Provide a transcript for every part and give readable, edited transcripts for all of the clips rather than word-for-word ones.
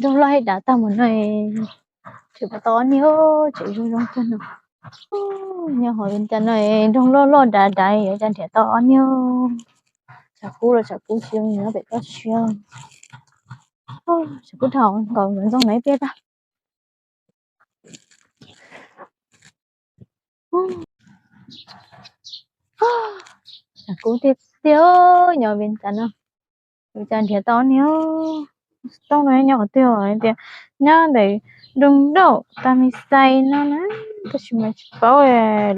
Trong lại đã tao một này chỉ có to nhớ chỉ trong trong chân rồi nhớ hỏi bên chân này trong lo đã đại ở chân trẻ to nhớ chả cú siêu nhớ bị có siêu chả cú thầu còn những trong này biết à chả cú tiếp tiêu nhớ bên chân à bên chân trẻ to nhớ trong này nhỏ tiêu rồi thì nhớ để đừng đâu ta mi say nó nè cái gì mà bảo vệ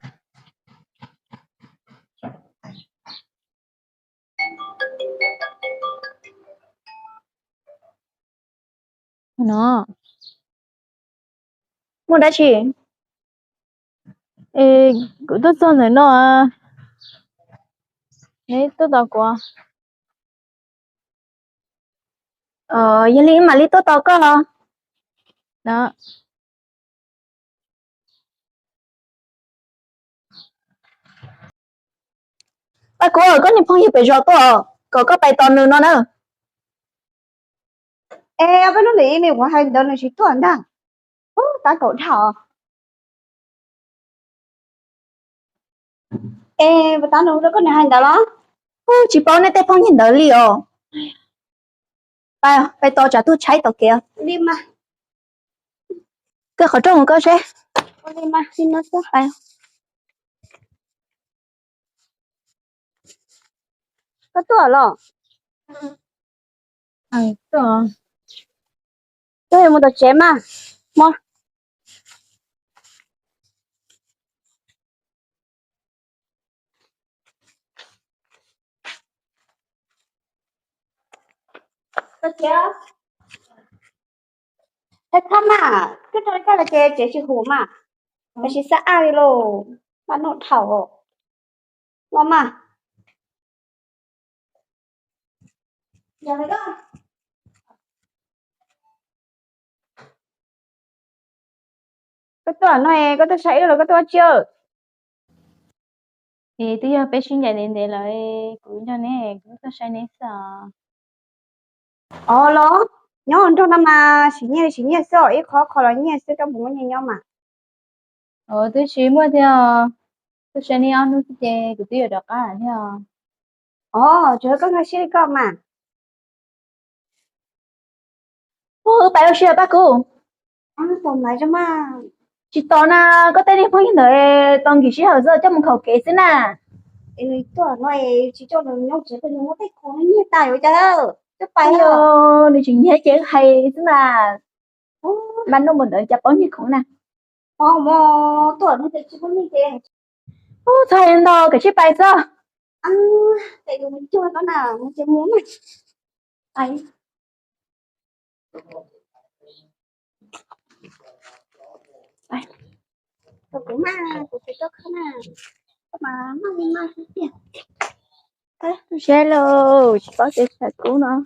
nó Mua đã chị. ê cứ tốt hơn rồi nó à đấy tốt đâu quá Giờ lý mà lý tốt to cơ. đó Ba cô ơi, có niềm phong gì phải rõ to. Có bài to nữa nó nữa. Ê, apa nó lý này của hành đơn là chỉ tuần đó. Ta cậu thọ. Ê, và ta nấu đó có này hành đó đó. Chỉ bao này tay phong nhìn đỡ li ồ. Bài to trả tôi cháy to kìa. Đi mà, Cái khẩu trong có sẽ. đi mà, xin nó số. Bài. Có tuổi lọ. rồi Tôi một tờ chế mà. Mua. Tờ chế. Thế thăm à, cái thôi cái là chế chỉ hủ mà. Cái chỉ xa ai lô. Bạn nộn thảo. Nó mà. Giờ này đó. Cái tuổi này, có tôi xảy rồi, có tôi chưa? thì tôi giờ bé sinh nhật đến để lại cũng cho nè cũng có sai nè sao Lo. Nhớ ổn trong năm mà, chỉ nhẹ sợ, ít khó là nhẹ sợ trong bụng nhẹ nhau mà. tôi chỉ mua theo tôi sẽ đi ăn nuôi chè của tôi ở đó cả theo Trời có người xin cơ mà. Bài ơi ba cô. Tầm này cho mà. Chỉ to na có tay niềm phong nhìn đỡ toàn kỳ sĩ hở giờ trong một khẩu kế xin à. Ê, tuổi này chỉ cho nó nhau chế cái nó thích khó như tài rồi chứ. Chứ phải Bây hả? giờ đi chuyện thế chế hay xin à. Bạn nó mình đợi chập bóng như khổ nè. Mà tuổi nó chỉ có như thế. Thôi em đâu cái chiếc bài sao. Ăn tại vì mình chưa có nào mình chỉ muốn ấy. Tôi cũng mà tôi sẽ tốt hơn à. Mà mà Hello, chỉ có thể sạch cũ nữa.